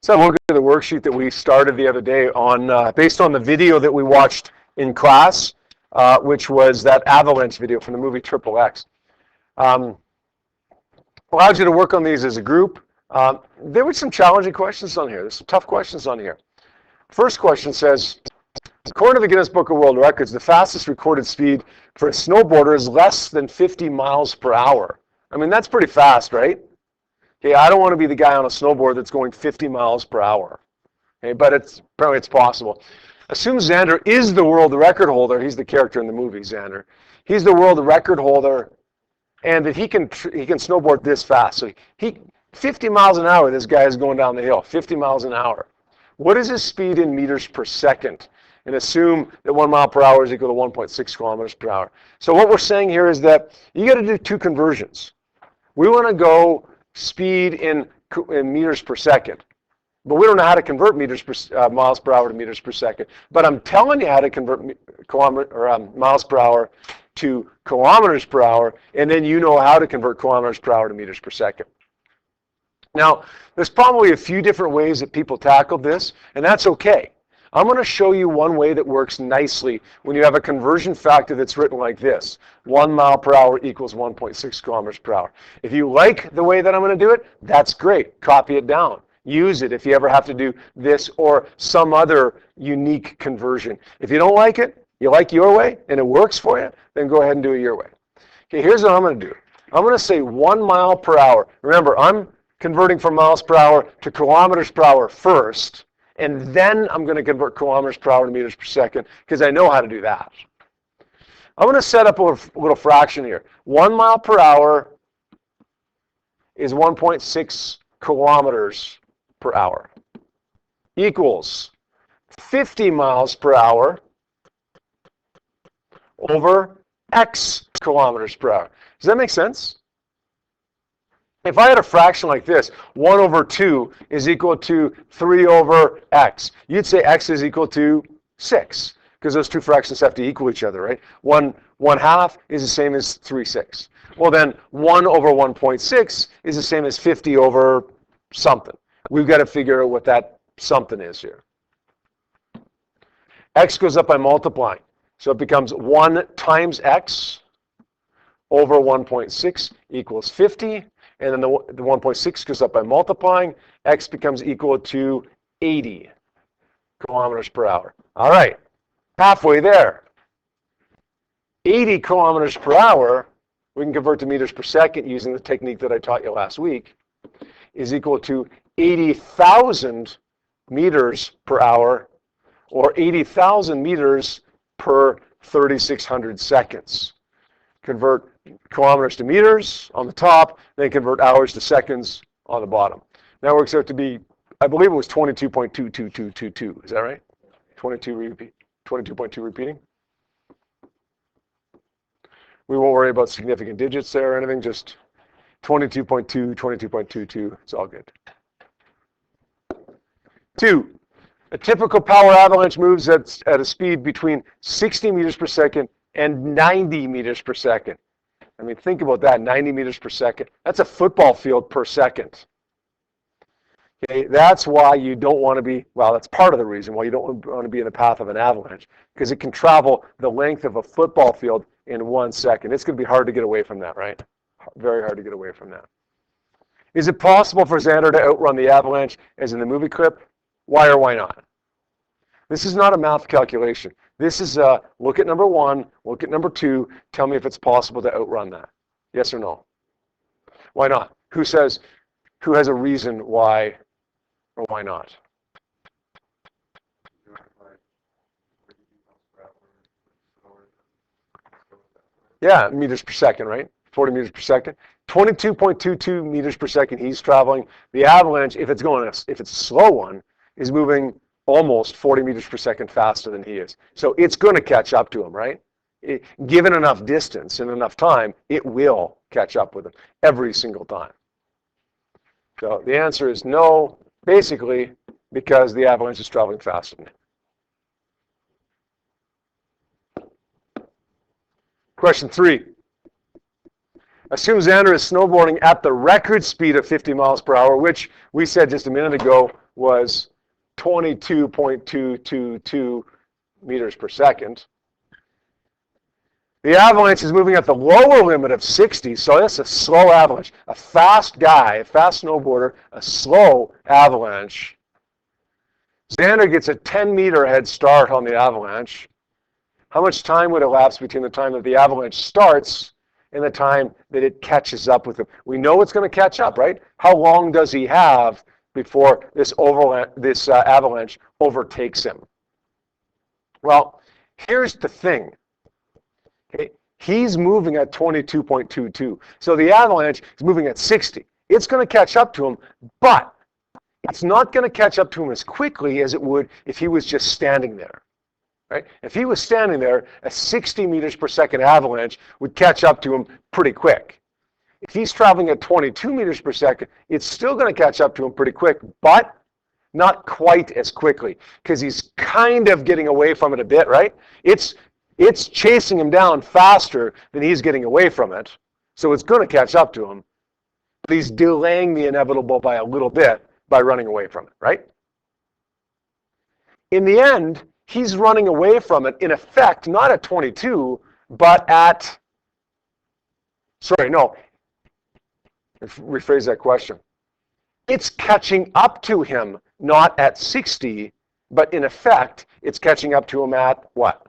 So we'll go to the worksheet that we started the other day on, based on the video that we watched in class, which was that Avalanche video from the movie Triple X. Allows you to work on these as a group. There were some challenging questions on here. There's some tough questions on here. First question says, according to the Guinness Book of World Records, the fastest recorded speed for a snowboarder is less than 50 miles per hour. I mean, that's pretty fast, right? Okay, I don't want to be the guy on a snowboard that's going 50 miles per hour. Okay, but apparently it's possible. Assume Xander is the world record holder. He's the character in the movie, Xander. He's the world record holder, and that he can snowboard this fast. So 50 miles an hour, this guy is going down the hill, 50 miles an hour. What is his speed in meters per second? And assume that 1 mile per hour is equal to 1.6 kilometers per hour. So what we're saying here is that you got to do two conversions. We want to go speed in meters per second, but we don't know how to convert miles per hour to meters per second. But I'm telling you how to convert miles per hour to kilometers per hour, and then you know how to convert kilometers per hour to meters per second. Now, there's probably a few different ways that people tackled this, and that's okay. I'm going to show you one way that works nicely when you have a conversion factor that's written like this. 1 mile per hour equals 1.6 kilometers per hour. If you like the way that I'm going to do it, that's great. Copy it down. Use it if you ever have to do this or some other unique conversion. If you don't like it, you like your way, and it works for you, then go ahead and do it your way. Okay, here's what I'm going to do. I'm going to say 1 mile per hour. Remember, I'm converting from miles per hour to kilometers per hour first, and then I'm going to convert kilometers per hour to meters per second because I know how to do that. I'm going to set up a little fraction here. 1 mile per hour is 1.6 kilometers per hour equals 50 miles per hour over x kilometers per hour. Does that make sense? If I had a fraction like this, 1 over 2 is equal to 3 over x. You'd say x is equal to 6, because those two fractions have to equal each other, right? 1 half is the same as 3/6. Well, then 1 over 1.6 is the same as 50 over something. We've got to figure out what that something is here. X goes up by multiplying. So it becomes 1 times x over 1.6 equals 50. And then the 1.6 goes up by multiplying. X becomes equal to 80 kilometers per hour. All right, halfway there. 80 kilometers per hour, we can convert to meters per second using the technique that I taught you last week, is equal to 80,000 meters per hour, or 80,000 meters per 3,600 seconds. Convert kilometers to meters on the top, then convert hours to seconds on the bottom. That works out to be, I believe it was 22.22222. Is that right? 22.2 repeating. We won't worry about significant digits there or anything, just 22.2, 22.22. It's all good. 2. A typical power avalanche moves at a speed between 60 meters per second and 90 meters per second. I mean, think about that, 90 meters per second. That's a football field per second. Okay, that's why you don't want to be, well, that's part of the reason why you don't want to be in the path of an avalanche, because it can travel the length of a football field in 1 second. It's going to be hard to get away from that, right? Very hard to get away from that. Is it possible for Xander to outrun the avalanche as in the movie clip? Why or why not? This is not a math calculation. This is a look at number 1, look at number 2, tell me if it's possible to outrun that. Yes or no? Why not? Who has a reason why or why not? Yeah, meters per second, right? 40 meters per second. 22.22 meters per second he's traveling. The avalanche, if it's a slow one, is moving almost 40 meters per second faster than he is. So it's going to catch up to him, right? Given enough distance and enough time, it will catch up with him every single time. So the answer is no, basically, because the avalanche is traveling faster than him. Question 3. Assume Xander is snowboarding at the record speed of 50 miles per hour, which we said just a minute ago was 22.222 meters per second. The avalanche is moving at the lower limit of 60, so that's a slow avalanche. A fast guy, a fast snowboarder, a slow avalanche. Xander gets a 10-meter head start on the avalanche. How much time would elapse between the time that the avalanche starts and the time that it catches up with him? We know it's going to catch up, right? How long does he have before this avalanche overtakes him? Well, here's the thing. Okay? He's moving at 22.22. So the avalanche is moving at 60. It's going to catch up to him, but it's not going to catch up to him as quickly as it would if he was just standing there. Right? If he was standing there, a 60 meters per second avalanche would catch up to him pretty quick. If he's traveling at 22 meters per second, it's still going to catch up to him pretty quick, but not quite as quickly because he's kind of getting away from it a bit, right? It's chasing him down faster than he's getting away from it, so it's going to catch up to him, but he's delaying the inevitable by a little bit by running away from it, right? In the end, he's running away from it, in effect, not at 22, but at, rephrase that question. It's catching up to him, not at 60, but in effect, it's catching up to him at what?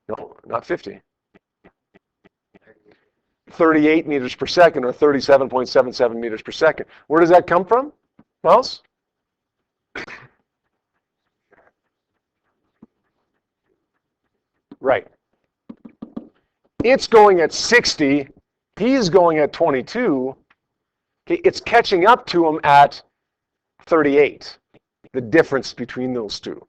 No, not 50. 38 meters per second, or 37.77 meters per second. Where does that come from, Miles? Right. It's going at 60. He's going at 22. Okay, it's catching up to him at 38. The difference between those two.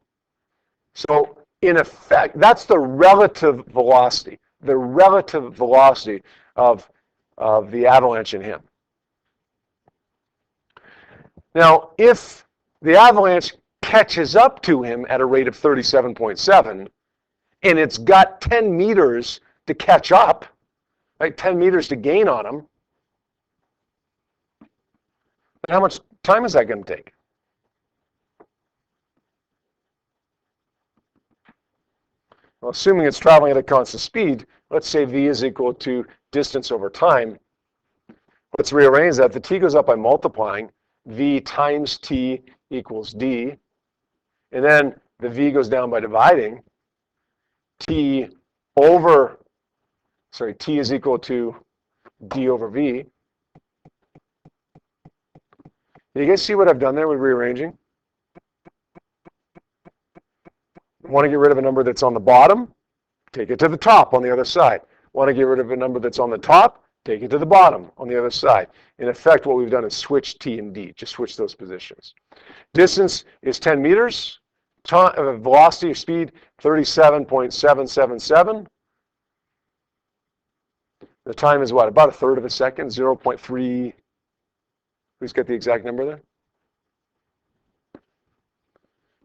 So, in effect, that's the relative velocity. The relative velocity of the avalanche in him. Now, if the avalanche catches up to him at a rate of 37.7, and it's got 10 meters to catch up, right? 10 meters to gain on him, then how much time is that going to take? Well, assuming it's traveling at a constant speed, let's say v is equal to distance over time. Let's rearrange that. The t goes up by multiplying. V times t equals d. And then the v goes down by dividing. T is equal to d over v. You guys see what I've done there with rearranging? Want to get rid of a number that's on the bottom? Take it to the top on the other side. Want to get rid of a number that's on the top? Take it to the bottom on the other side. In effect, what we've done is switch t and d. Just switch those positions. Distance is 10 meters. Velocity or speed, 37.777. The time is what? About a third of a second, 0.3. Who's got the exact number there?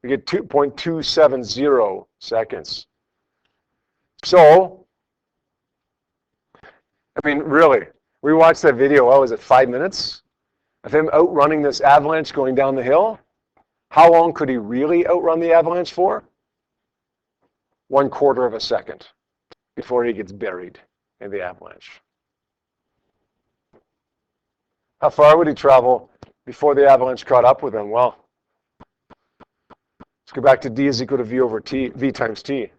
We get 2.270 seconds. So, I mean, really, we watched that video, what was it, 5 minutes? Of him outrunning this avalanche going down the hill. How long could he really outrun the avalanche for? 1/4 of a second before he gets buried in the avalanche. How far would he travel before the avalanche caught up with him? Well, let's go back to d is equal to v over t, v times t.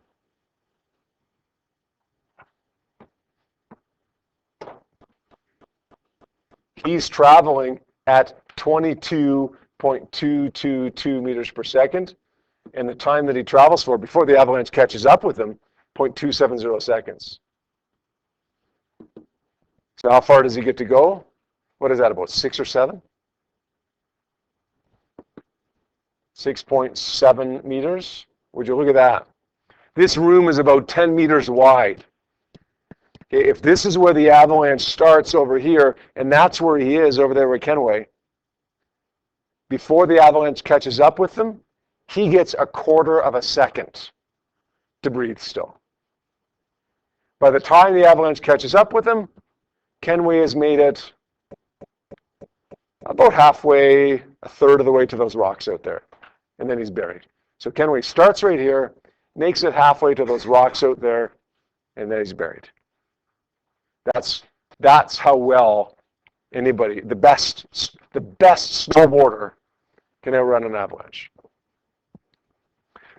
He's traveling at 22.222 meters per second, and the time that he travels for before the avalanche catches up with him, 0.270 seconds. So how far does he get to go? What is that, about 6 or 7? 6.7 meters. Would you look at that? This room is about 10 meters wide. Okay, if this is where the avalanche starts over here, and that's where he is over there with Kenway, before the avalanche catches up with them, he gets 1/4 of a second to breathe still. By the time the avalanche catches up with him, Kenway has made it about halfway, a third of the way to those rocks out there, and then he's buried. So Kenway starts right here, makes it halfway to those rocks out there, and then he's buried. That's how well anybody, the best snowboarder, can outrun an avalanche.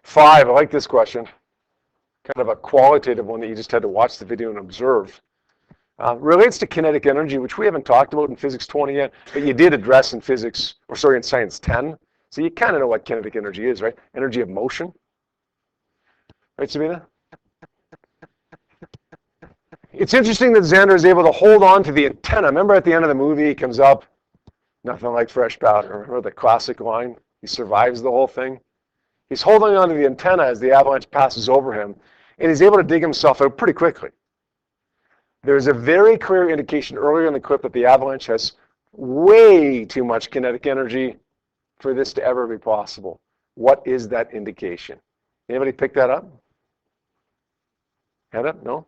5, I like this question. Kind of a qualitative one that you just had to watch the video and observe. Relates to kinetic energy, which we haven't talked about in Physics 20 yet, but you did address in in Science 10. So you kind of know what kinetic energy is, right? Energy of motion. Right, Sabina? It's interesting that Xander is able to hold on to the antenna. Remember at the end of the movie, he comes up, nothing like fresh powder. Remember the classic line? He survives the whole thing. He's holding on to the antenna as the avalanche passes over him, and he's able to dig himself out pretty quickly. There's a very clear indication earlier in the clip that the avalanche has way too much kinetic energy for this to ever be possible. What is that indication? Anybody pick that up? Hand up? No?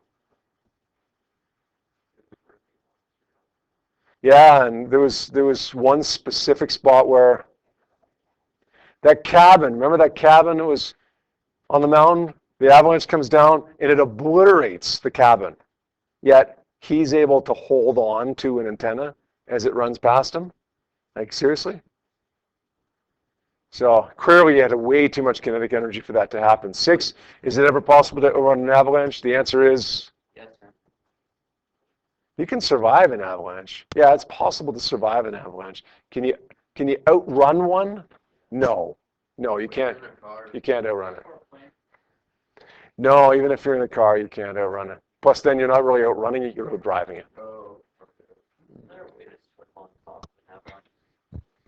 Yeah, and there was one specific spot where that cabin, remember that cabin that was on the mountain? The avalanche comes down and it obliterates the cabin. Yet he's able to hold on to an antenna as it runs past him. Like, seriously? So clearly you had way too much kinetic energy for that to happen. 6, is it ever possible to outrun an avalanche? The answer is yes, sir. You can survive an avalanche. Yeah, it's possible to survive an avalanche. Can you outrun one? No, you can't. You can't outrun it. No, even if you're in a car, you can't outrun it. Plus, then you're not really outrunning it; you're outdriving it.